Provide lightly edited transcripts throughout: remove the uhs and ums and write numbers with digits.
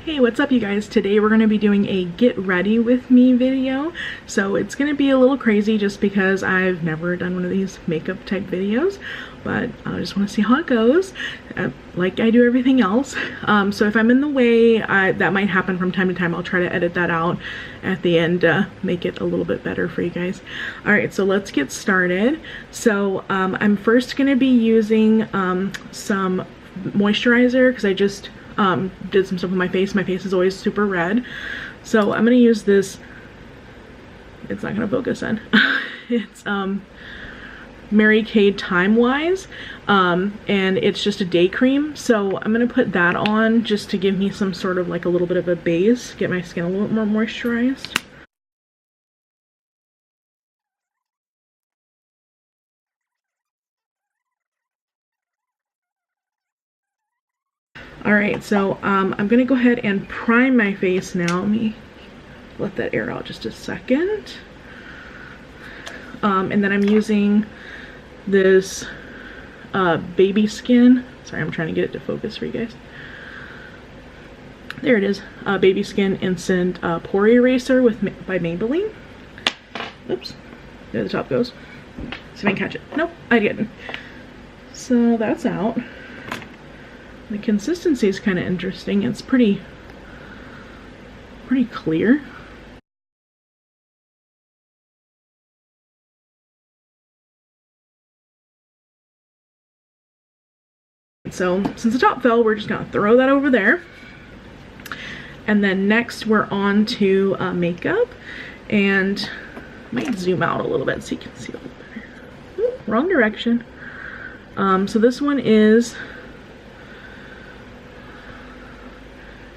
Hey, what's up you guys? Today we're going to be doing a get ready with me video. So it's going to be a little crazy just because I've never done one of these makeup type videos, but I just want to see how it goes, like I do everything else. So if I'm in the way, that might happen from time to time. I'll try to edit that out at the end, make it a little bit better for you guys. Alright, so let's get started. So I'm first going to be using some moisturizer because I just did some stuff with my face. My face is always super red, so I'm gonna use this. It's not gonna focus in. It's Mary Kay Time Wise, and it's just a day cream, so I'm gonna put that on just to give me some sort of like a little bit of a base, get my skin a little more moisturized. Alright, so I'm gonna go ahead and prime my face now. Let me let that air out just a second. And then I'm using this Baby Skin. Sorry, I'm trying to get it to focus for you guys. There it is. Baby Skin Instant Pore Eraser by Maybelline. Oops. There the top goes. See if I can catch it. Nope, I didn't. So that's out. The consistency is kind of interesting. It's pretty clear. So since the top fell, we're just gonna throw that over there. And then next we're on to makeup, and I might zoom out a little bit so you can see a little better. Ooh, wrong direction. So this one is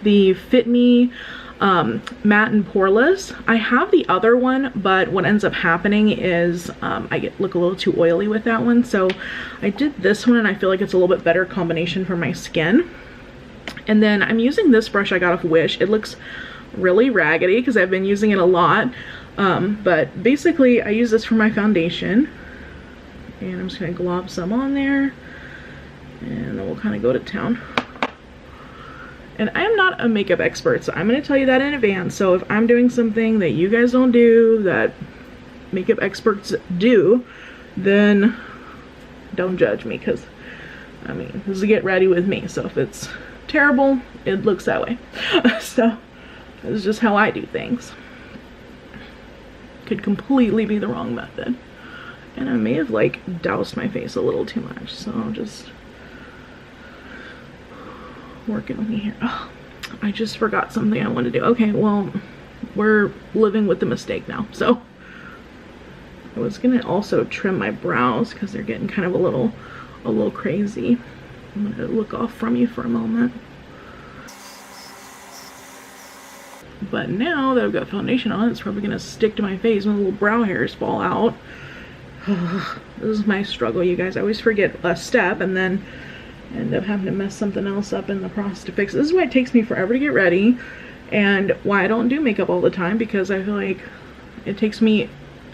the Fit Me Matte and Poreless. I have the other one, but what ends up happening is I look a little too oily with that one, so I did this one and I feel like it's a little bit better combination for my skin. And then I'm using this brush I got off Wish. It looks really raggedy because I've been using it a lot, but basically I use this for my foundation, and I'm just gonna glob some on there and then we'll kind of go to town. And I am not a makeup expert, so I'm going to tell you that in advance. So if I'm doing something that you guys don't do, that makeup experts do, then don't judge me, because, I mean, this is a get ready with me. So if it's terrible, it looks that way. So this is just how I do things. Could completely be the wrong method. And I may have, like, doused my face a little too much, so I'll just working with me here. Oh, I just forgot something I wanted to do. Okay, well, we're living with the mistake now. So I was gonna also trim my brows because they're getting kind of a little crazy. I'm gonna look off from you for a moment. But now that I've got foundation on, it's probably gonna stick to my face when the little brow hairs fall out. This is my struggle, you guys. I always forget a step and then end up having to mess something else up in the process to fix it. This is why it takes me forever to get ready, and why I don't do makeup all the time, because I feel like it takes me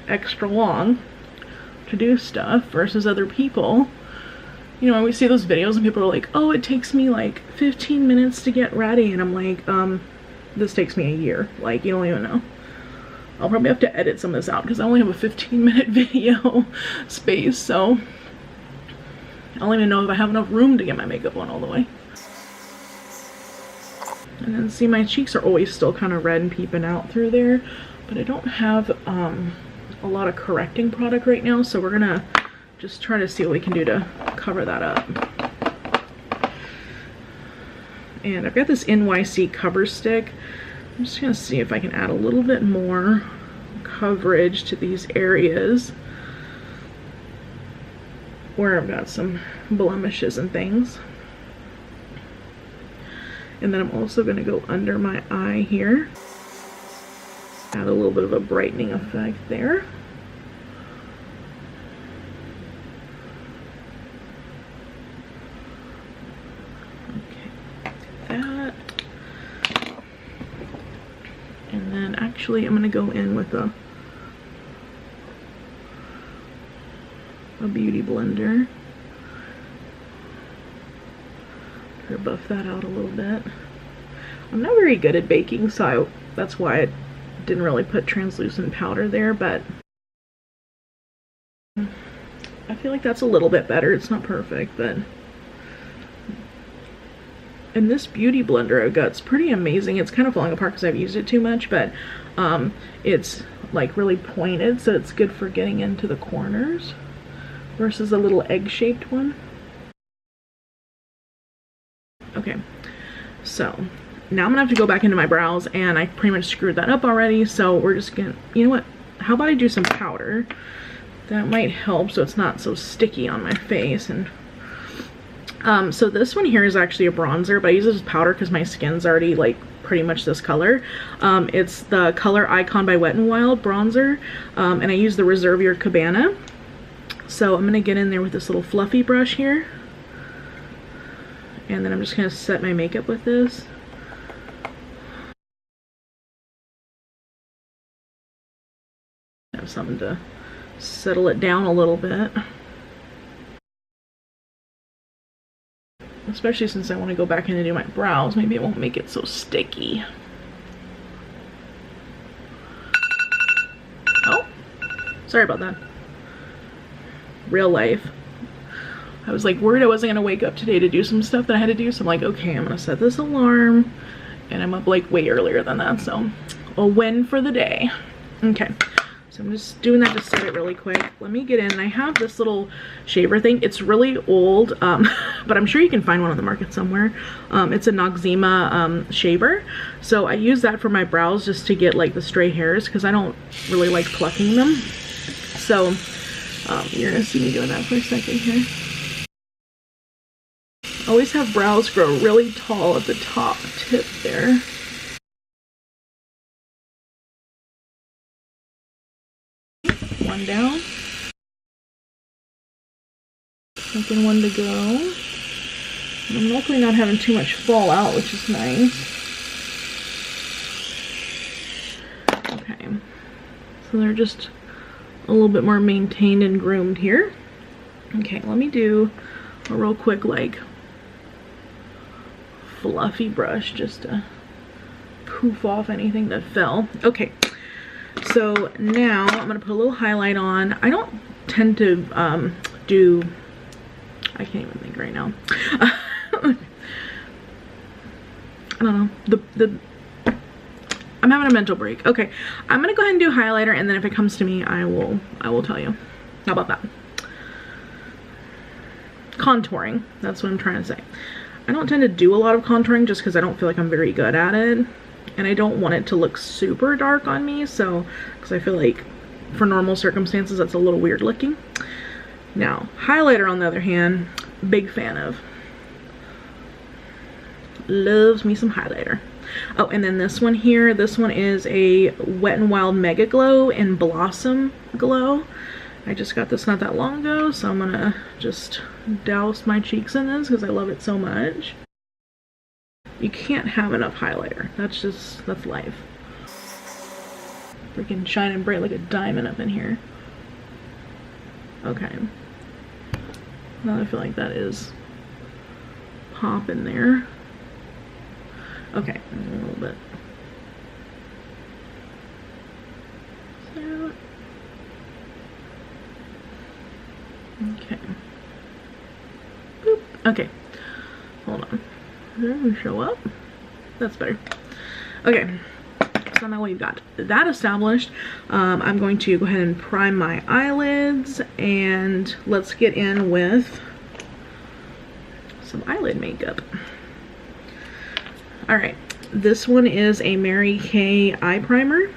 extra long to do stuff versus other people. You know, when we see those videos and people are like, oh, it takes me like 15 minutes to get ready, and I'm like, this takes me a year. Like, you don't even know. I'll probably have to edit some of this out because I only have a 15-minute video space, so I don't even know if I have enough room to get my makeup on all the way. And then see, my cheeks are always still kind of red and peeping out through there, but I don't have a lot of correcting product right now, so we're gonna just try to see what we can do to cover that up. And I've got this NYC Coverall Stick. I'm just gonna see if I can add a little bit more coverage to these areas where I've got some blemishes and things. And then I'm also going to go under my eye here. Add a little bit of a brightening effect there. Okay, that. And then actually I'm going to go in with a beauty blender. Try to buff that out a little bit. I'm not very good at baking, so that's why I didn't really put translucent powder there, but I feel like that's a little bit better. It's not perfect, but... And this beauty blender I've got is pretty amazing. It's kind of falling apart because I've used it too much, but it's like really pointed, so it's good for getting into the corners versus a little egg-shaped one. Okay, so now I'm gonna have to go back into my brows, and I pretty much screwed that up already, so we're just gonna, you know what, how about I do some powder? That might help so it's not so sticky on my face. And so this one here is actually a bronzer, but I use it as powder because my skin's already like pretty much this color. It's the Color Icon by Wet n Wild bronzer, and I use the Reserve Your Cabana. So I'm gonna get in there with this little fluffy brush here, and then I'm just gonna set my makeup with this. Have something to settle it down a little bit. Especially since I want to go back in and do my brows, maybe it won't make it so sticky. Oh, sorry about that. Real life. I was like worried I wasn't going to wake up today to do some stuff that I had to do, so I'm like, okay, I'm going to set this alarm, and I'm up like way earlier than that, so a win for the day. Okay. So I'm just doing that to set it really quick. Let me get in. I have this little shaver thing. It's really old, but I'm sure you can find one on the market somewhere. It's a Noxzema shaver. So I use that for my brows just to get like the stray hairs because I don't really like plucking them. So you're gonna see me doing that for a second here. Always have brows grow really tall at the top tip there. One down. Second one to go. And I'm luckily not having too much fall out, which is nice. Okay. So they're just a little bit more maintained and groomed here. Okay, let me do a real quick like fluffy brush just to poof off anything that fell. Okay. So now I'm going to put a little highlight on. I don't tend to do, I can't even think right now. I don't know. I'm having a mental break. Okay, I'm going to go ahead and do highlighter, and then if it comes to me, I will tell you. How about that? Contouring, that's what I'm trying to say. I don't tend to do a lot of contouring just because I don't feel like I'm very good at it. And I don't want it to look super dark on me, so, because I feel like for normal circumstances that's a little weird looking. Now, highlighter on the other hand, big fan of. Loves me some highlighter. Oh, and then this one here, this one is a Wet n Wild Mega Glow in Blossom Glow. I just got this not that long ago, so I'm gonna just douse my cheeks in this because I love it so much. You can't have enough highlighter. That's life. Freaking shining bright like a diamond up in here. Okay. Now I feel like that is popping there. Okay, a little bit. So, okay. Boop. Okay. Hold on. Show up. That's better. Okay, so now we've got that established. I'm going to go ahead and prime my eyelids, and let's get in with some eyelid makeup. All right, this one is a Mary Kay eye primer.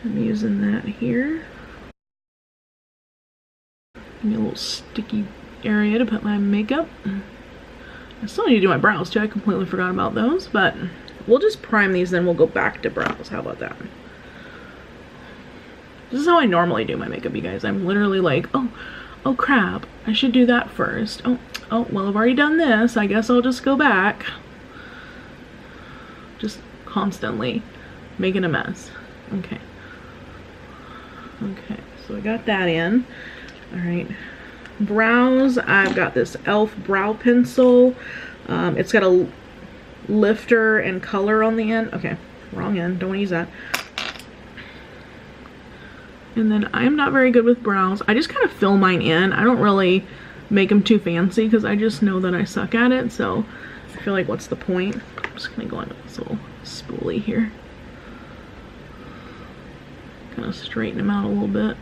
I'm using that here. Give me a little sticky area to put my makeup. I still need to do my brows too. I completely forgot about those, but we'll just prime these, then we'll go back to brows. How about that? This is how I normally do my makeup, you guys. I'm literally like, oh crap, I should do that first. Oh, well, I've already done this. I guess I'll just go back. Just constantly making a mess. Okay. Okay, so I got that in. All right. Brows, I've got this e.l.f. brow pencil. It's got a lifter and color on the end. Okay, wrong end, don't want to use that. And then I'm not very good with brows. I just kind of fill mine in. I don't really make them too fancy because I just know that I suck at it. So I feel like what's the point? I'm just gonna go into this little spoolie here. Kind of straighten them out a little bit.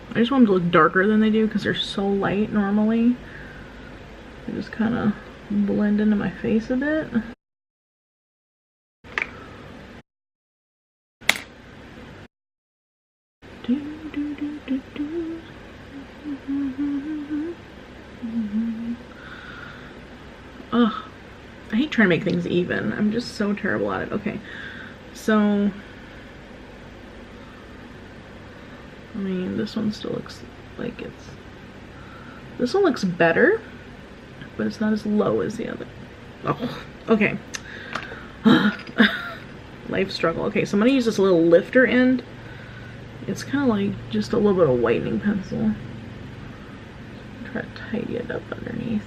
I just want them to look darker than they do because they're so light normally. They just kind of blend into my face a bit. Ugh, I hate trying to make things even. I'm just so terrible at it. Okay, so I mean, this one still looks like it's, this one looks better, but it's not as low as the other. Oh, okay. Life struggle. Okay, so I'm gonna use this little lifter end. It's kind of like just a little bit of whitening pencil. Try to tidy it up underneath.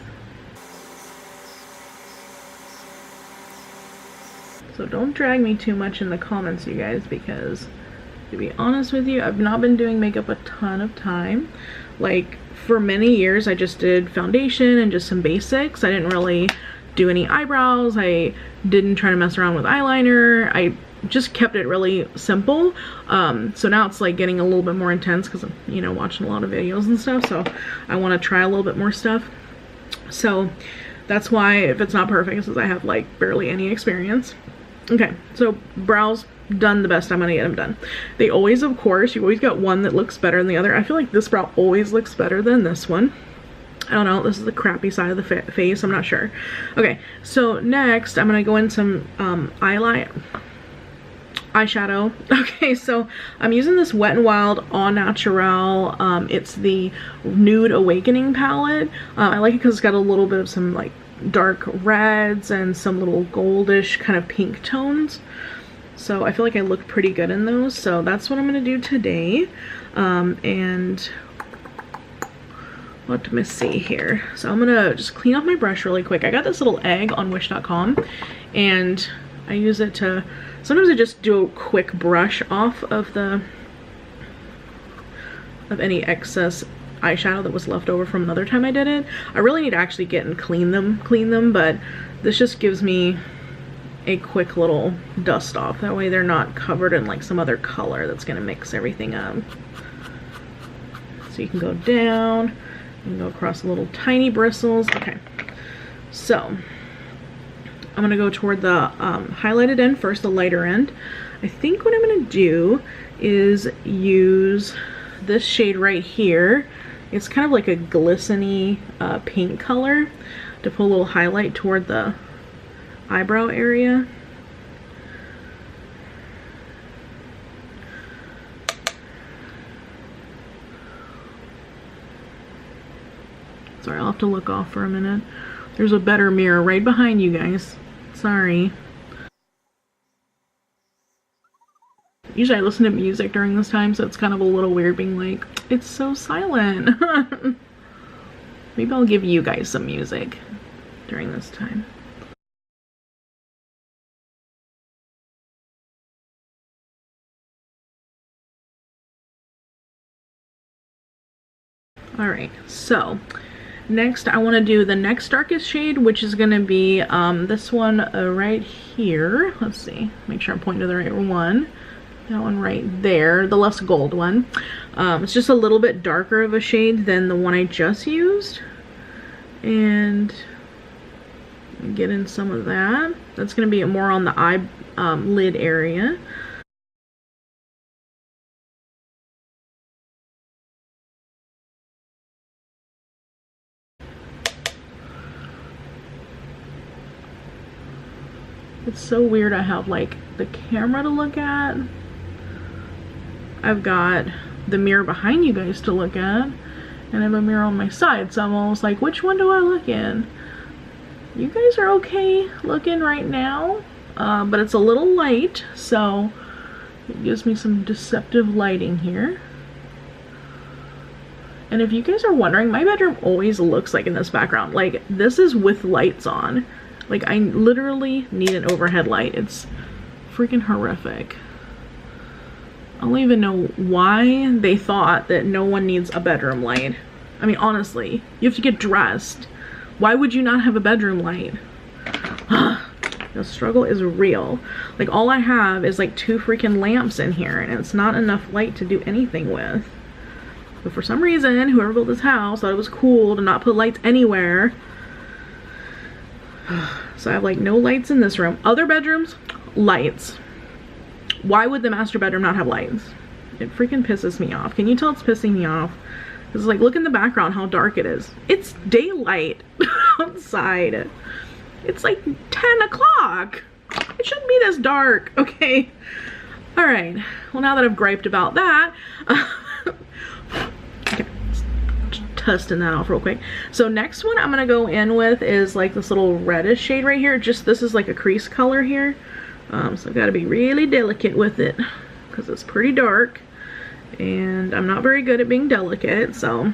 So don't drag me too much in the comments, you guys, because to be honest with you, I've not been doing makeup a ton of time. Like, for many years I just did foundation and just some basics. I didn't really do any eyebrows. I didn't try to mess around with eyeliner. I just kept it really simple. So now it's like getting a little bit more intense because I'm, you know, watching a lot of videos and stuff. So I want to try a little bit more stuff. So that's why, if it's not perfect, since I have like barely any experience. Okay, so brows done the best I'm gonna get them done. They always, of course, you always got one that looks better than the other. I feel like this brow always looks better than this one. I don't know, this is the crappy side of the face, I'm not sure. Okay, so next I'm gonna go in some eyeshadow. Okay, so I'm using this Wet n Wild Au Naturel. It's the Nude Awakening palette. I like it because it's got a little bit of some like dark reds and some little goldish kind of pink tones. So I feel like I look pretty good in those. So that's what I'm gonna do today. And let me see here. So I'm gonna just clean off my brush really quick. I got this little egg on wish.com and I use it to, sometimes I just do a quick brush off of any excess eyeshadow that was left over from another time I did it. I really need to actually get and clean them, but this just gives me a quick little dust off. That way they're not covered in like some other color that's gonna mix everything up. So you can go down and go across little tiny bristles. Okay, so I'm gonna go toward the highlighted end first, the lighter end. I think what I'm gonna do is use this shade right here. It's kind of like a glistening pink color to put a little highlight toward the eyebrow area. Sorry, I'll have to look off for a minute. There's a better mirror right behind you guys. Sorry. Usually I listen to music during this time, so it's kind of a little weird being like, it's so silent. Maybe I'll give you guys some music during this time. Alright, so next I want to do the next darkest shade, which is going to be this one right here. Let's see, make sure I'm pointing to the right one. That one right there, the less gold one. It's just a little bit darker of a shade than the one I just used. And get in some of that. That's going to be more on the eyelid area. It's so weird I have like the camera to look at. I've got the mirror behind you guys to look at, and I have a mirror on my side, so I'm almost like, which one do I look in? You guys are okay looking right now, but it's a little light, so It gives me some deceptive lighting here. And if you guys are wondering, my bedroom always looks like in this background. Like, this is with lights on. Like, I literally need an overhead light. It's freaking horrific. I don't even know why they thought that no one needs a bedroom light. I mean, honestly, you have to get dressed. Why would you not have a bedroom light? The struggle is real. Like, all I have is like 2 freaking lamps in here, and it's not enough light to do anything with. But for some reason, whoever built this house thought it was cool to not put lights anywhere. So I have like no lights in this room. Other bedrooms, lights. Why would the master bedroom not have lights? It freaking pisses me off. Can you tell it's pissing me off? It's like, look in the background how dark it is. It's daylight outside. It's like 10 o'clock. It shouldn't be this dark, okay? All right, well, now that I've griped about that, okay, just testing that off real quick. So next one I'm gonna go in with is like this little reddish shade right here. Just, this is like a crease color here. So I've got to be really delicate with it because it's pretty dark and I'm not very good at being delicate, so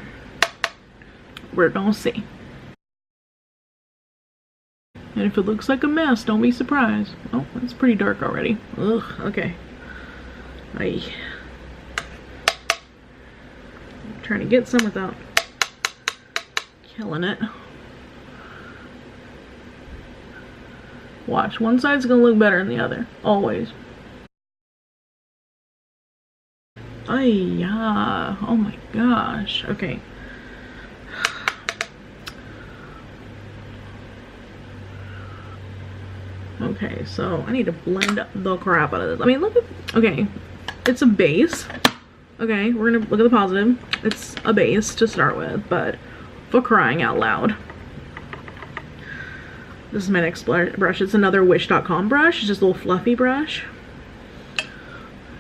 we're gonna see. And if it looks like a mess, don't be surprised. Oh, it's pretty dark already. Ugh, okay. I'm trying to get some without killing it. Watch, one side's gonna look better than the other, always. Yeah, oh my gosh, okay. Okay, so I need to blend the crap out of this. I mean, look at, okay, it's a base. Okay, we're gonna look at the positive. It's a base to start with, but for crying out loud. This is my next brush. It's another Wish.com brush. It's just a little fluffy brush.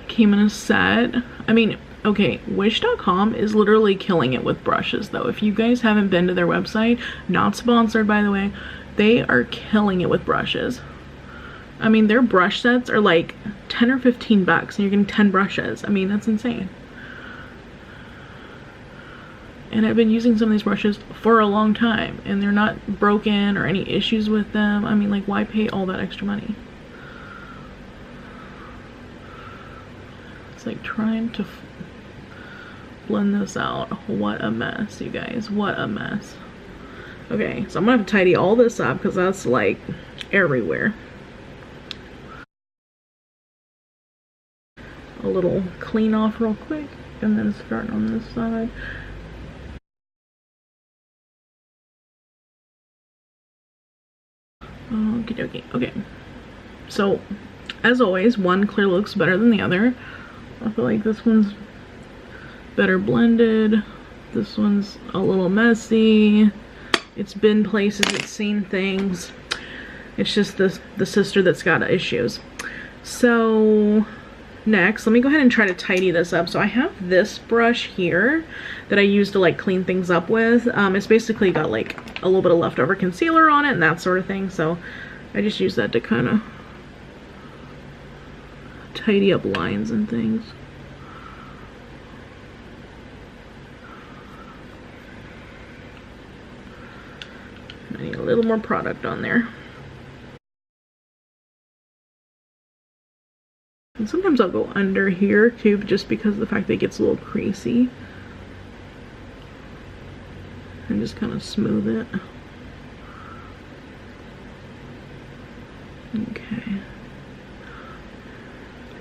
Came in a set. I mean, okay, Wish.com is literally killing it with brushes though. If you guys haven't been to their website, not sponsored by the way, they are killing it with brushes. I mean, their brush sets are like 10 or 15 bucks and you're getting 10 brushes. I mean, that's insane. And I've been using some of these brushes for a long time and they're not broken or any issues with them. I mean, like, why pay all that extra money? It's like trying to blend this out. What a mess, you guys. What a mess. Okay, so I'm gonna have to tidy all this up because that's like everywhere. A little clean off real quick and then start on this side. Okay, so as always, one clearly looks better than the other. I feel like this one's better blended, this one's a little messy, it's been places, it's seen things, it's just the sister that's got issues. So next, let me go ahead and try to tidy this up. So I have this brush here that I use to like clean things up with. It's basically got like a little bit of leftover concealer on it and that sort of thing. So I just use that to kind of tidy up lines and things. I need a little more product on there. And sometimes I'll go under here too, just because of the fact that it gets a little creasy. And just kind of smooth it. Okay.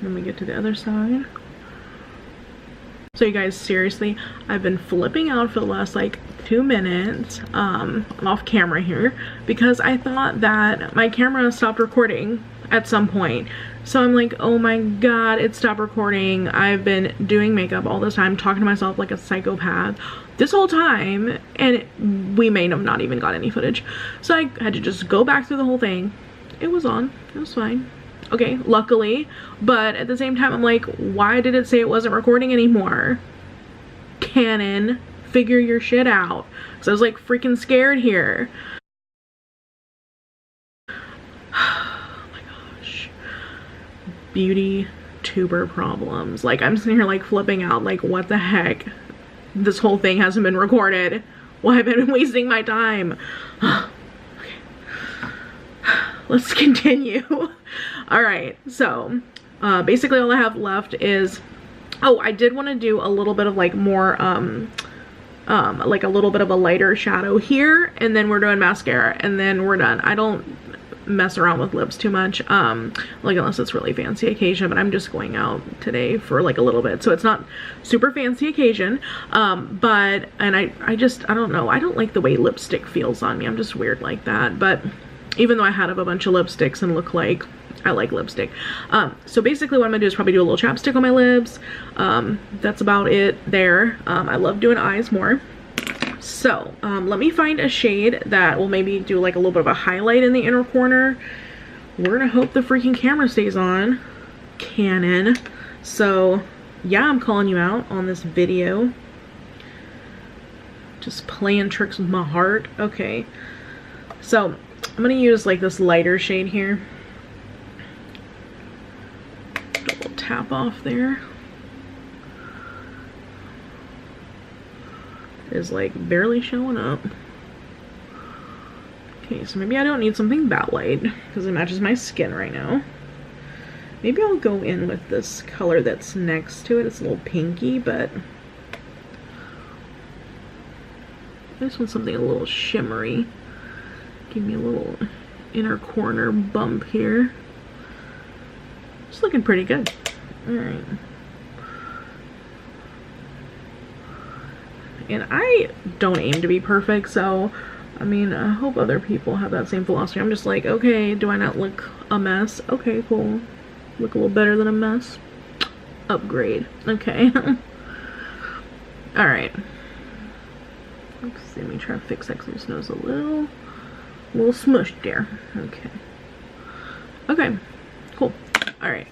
Then we get to the other side. So you guys, seriously, I've been flipping out for the last like 2 minutes off camera here because I thought that my camera stopped recording at some point. So I'm like, oh my god, it stopped recording. I've been doing makeup all this time, talking to myself like a psychopath this whole time, and we may have not even got any footage. So I had to just go back through the whole thing. It was on, it was fine. Okay, luckily, but at the same time, I'm like, why did it say it wasn't recording anymore? Canon, figure your shit out. Because I was like freaking scared here. Oh my gosh. Beauty tuber problems. Like, I'm sitting here like flipping out, like, what the heck? This whole thing hasn't been recorded. Why have I been wasting my time? Okay. Let's continue. All right, so basically all I have left is, oh, I did want to do a little bit of like more like a little bit of a lighter shadow here, and then we're doing mascara, and then we're done. I don't mess around with lips too much, like unless it's really fancy occasion, but I'm just going out today for like a little bit, so it's not super fancy occasion, but, and I don't know, I don't like the way lipstick feels on me. I'm just weird like that. But even though I had a bunch of lipsticks and look like I like lipstick, so basically what I'm gonna do is probably do a little chapstick on my lips. That's about it there. I love doing eyes more. So let me find a shade that will maybe do like a little bit of a highlight in the inner corner. We're gonna hope the freaking camera stays on. Canon. So yeah, I'm calling you out on this video. Just playing tricks with my heart. Okay, so I'm gonna use like this lighter shade here. A little tap off there. Is like barely showing up. Okay, so maybe I don't need something that light because it matches my skin right now. Maybe I'll go in with this color that's next to it. It's a little pinky, but I just want something a little shimmery. Give me a little inner corner bump here. It's looking pretty good. All right. And I don't aim to be perfect, so I mean, I hope other people have that same philosophy. I'm just like, okay, do I not look a mess? Okay, cool. Look a little better than a mess. Upgrade. Okay. Alright. Let me try to fix that because my nose a little smushed there. Okay. Okay, cool. Alright.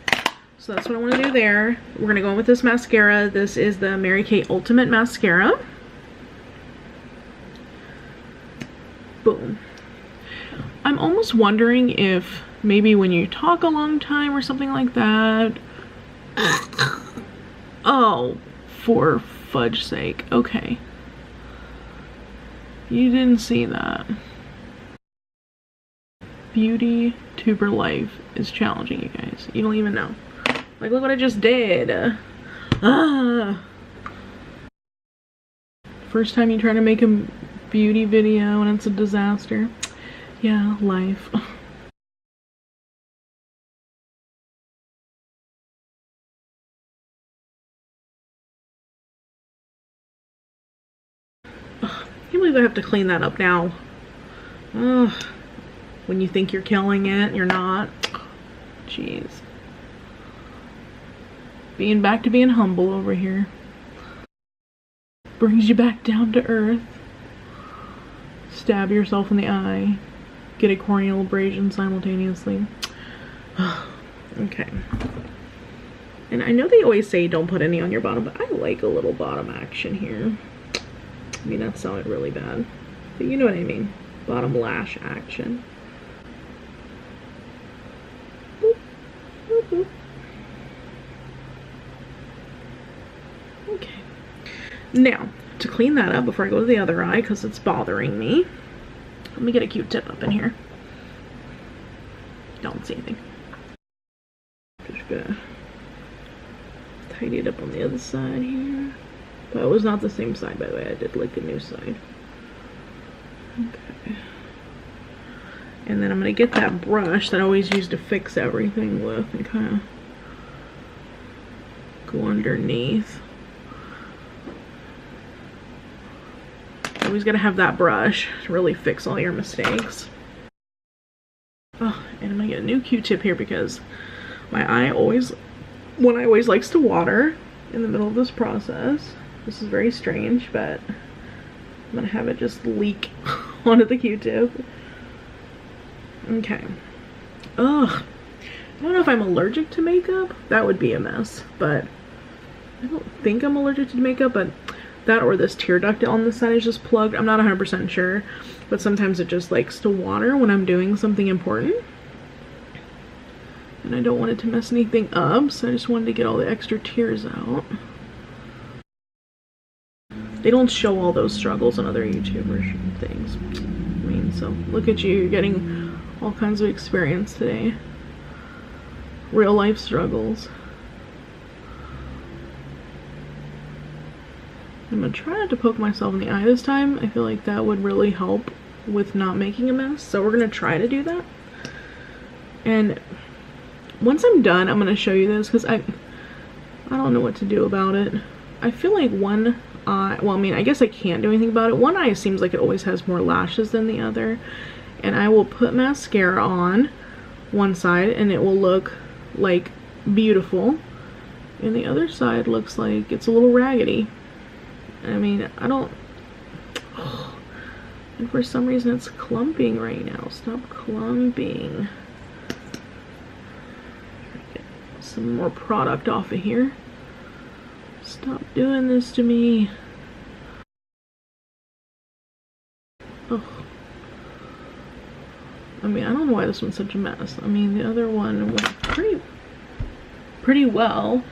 So that's what I want to do there. We're going to go in with this mascara. This is the Mary Kay Ultimate Mascara. Boom. I'm almost wondering if maybe when you talk a long time or something like that. Oh, for fudge's sake. Okay. You didn't see that. Beauty tuber life is challenging, you guys. You don't even know. Like, look what I just did. First time you try to make a beauty video and it's a disaster. Yeah, life. I can't believe I have to clean that up now. When you think you're killing it, you're not. Jeez. Being back to being humble over here. Brings you back down to earth. Stab yourself in the eye. Get a corneal abrasion simultaneously. Okay. And I know they always say don't put any on your bottom, but I like a little bottom action here. I mean, that sounded really bad, but you know what I mean. Bottom lash action. Boop, boop, boop. Okay. Now, to clean that up before I go to the other eye, because it's bothering me, let me get a Q-tip up in here. Don't see anything. Just gonna tidy it up on the other side here. But it was not the same side, by the way. I did like the new side. Okay. And then I'm gonna get that brush that I always use to fix everything with and kind of go underneath. You always gotta have that brush to really fix all your mistakes. Oh, and I'm gonna get a new Q-tip here because my eye always likes to water in the middle of this process. This is very strange, but I'm gonna have it just leak onto the Q-tip. Okay. Ugh. I don't know if I'm allergic to makeup. That would be a mess, but I don't think I'm allergic to makeup, but that or this tear duct on the side is just plugged. I'm not 100% sure, but sometimes it just likes to water when I'm doing something important. and I don't want it to mess anything up, so I just wanted to get all the extra tears out. They don't show all those struggles on other YouTubers and things. I mean, so look at you, you're getting all kinds of experience today. Real life struggles. I'm gonna try not to poke myself in the eye this time. I feel like that would really help with not making a mess, so we're gonna try to do that. And once I'm done, I'm gonna show you this because I don't know what to do about it. I feel like one eye, well, I mean, I guess I can't do anything about it. One eye seems like it always has more lashes than the other, and I will put mascara on one side and it will look like beautiful, and the other side looks like it's a little raggedy. I mean, I don't, and for some reason it's clumping right now. Stop clumping. Get some more product off of here. Stop doing this to me. Ugh. I mean, I don't know why this one's such a mess. I mean, the other one went pretty well.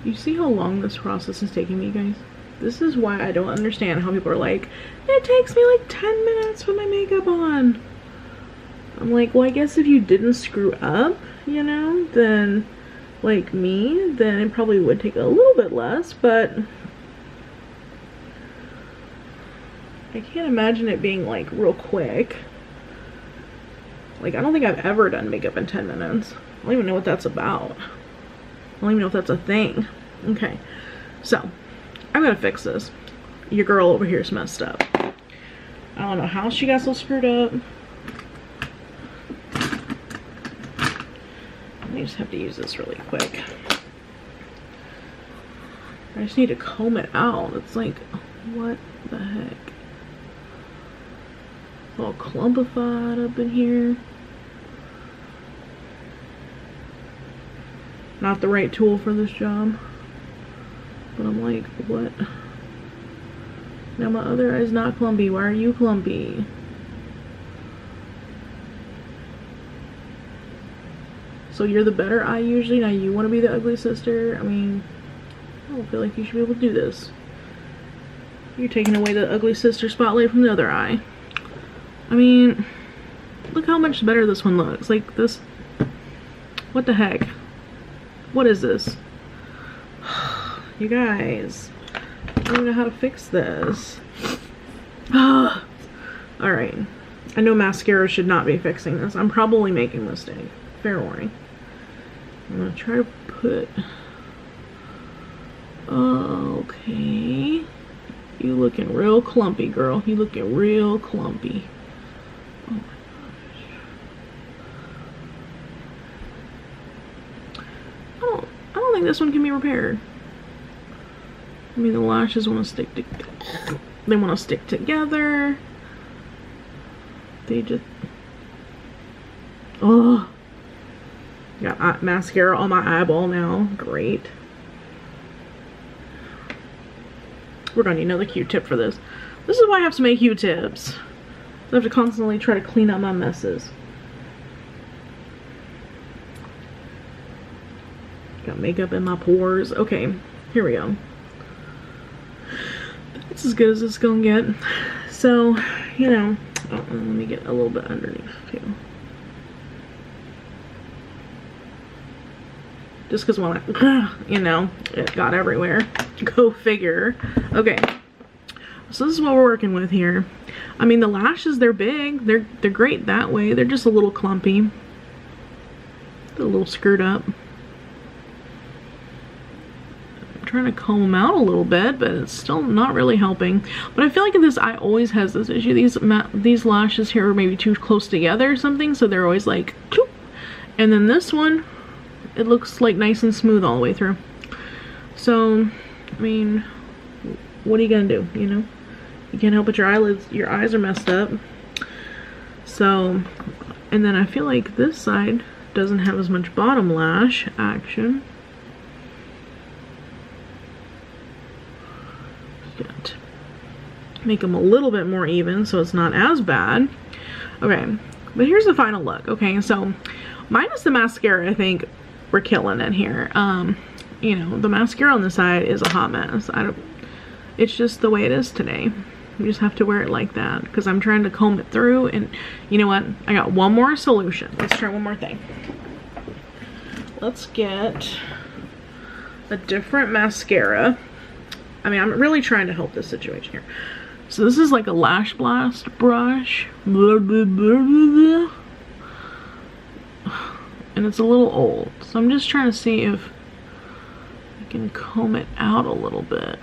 You see how long this process is taking me, guys? This is why I don't understand how people are like, it takes me like 10 minutes with my makeup on. I'm like, well, I guess if you didn't screw up, you know, then like me, then it probably would take a little bit less, but I can't imagine it being like real quick. Like, I don't think I've ever done makeup in 10 minutes. I don't even know what that's about. I don't even know if that's a thing. Okay, so I'm gonna fix this. Your girl over here is messed up. I don't know how she got so screwed up. I just have to use this really quick. I just need to comb it out. It's like, what the heck? It's all clumpified up in here. Not the right tool for this job. But I'm like, what? Now my other eye's not clumpy. Why are you clumpy? So you're the better eye usually, now you want to be the ugly sister? I mean, I don't feel like you should be able to do this. You're taking away the ugly sister spotlight from the other eye. I mean, look how much better this one looks. Like this, what the heck? What is this? You guys, I don't know how to fix this. Alright, I know mascara should not be fixing this. I'm probably making a mistake. Fair warning. I'm gonna try to put, okay, you looking real clumpy, girl. You looking real clumpy. Oh my gosh. I don't think this one can be repaired. I mean, the lashes want to stick together. They want to stick together. They just, oh. Got mascara on my eyeball now. Great. We're gonna need another Q-tip for this. This is why I have so many Q-tips. I have to constantly try to clean up my messes. Got makeup in my pores. Okay, here we go. That's as good as it's gonna get. So, you know, let me get a little bit underneath too. Just because when I, you know, it got everywhere. Go figure. Okay, so this is what we're working with here. I mean, the lashes, they're big. They're great that way. They're just a little clumpy. They're a little screwed up. I'm trying to comb them out a little bit, but it's still not really helping. But I feel like this eye always has this issue. These lashes here are maybe too close together or something, so they're always like, choop. And then this one, it looks like nice and smooth all the way through. So, I mean, what are you gonna do, you know? You can't help it, your eyelids, your eyes are messed up. So, and then I feel like this side doesn't have as much bottom lash action. Make them a little bit more even so it's not as bad. Okay, But here's the final look. Okay, so minus the mascara, I think we're killing it here. You know, the mascara on the side is a hot mess. It's just the way it is today. You just have to wear it like that because I'm trying to comb it through. And you know what? I got one more solution. Let's try one more thing. Let's get a different mascara. I mean, I'm really trying to help this situation here. So this is like a Lash Blast brush. Blah, blah, blah, blah, blah. And it's a little old. So I'm just trying to see if I can comb it out a little bit.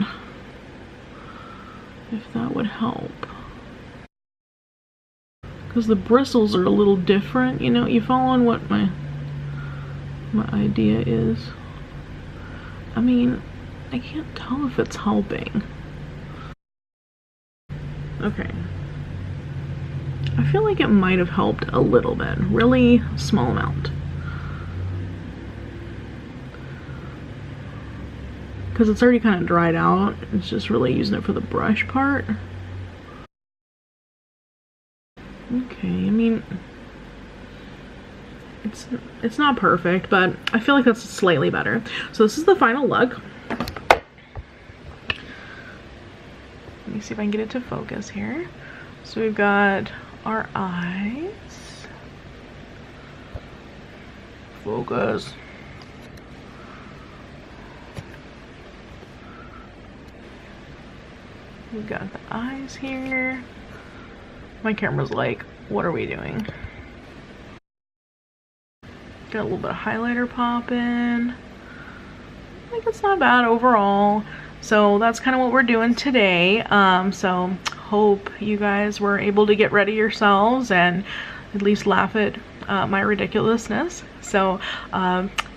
If that would help. Because the bristles are a little different, you know, you following what my idea is. I mean, I can't tell if it's helping. Okay. I feel like it might have helped a little bit. Really small amount. Because it's already kind of dried out. It's just really using it for the brush part. Okay, I mean, it's not perfect, but I feel like that's slightly better. So this is the final look. Let me see if I can get it to focus here. So we've got our eyes. Focus. We've got the eyes here. My camera's like, what are we doing? Got a little bit of highlighter popping. I think it's not bad overall. So that's kind of what we're doing today. So hope you guys were able to get ready yourselves and at least laugh at my ridiculousness. So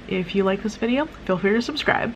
if you like this video, feel free to subscribe.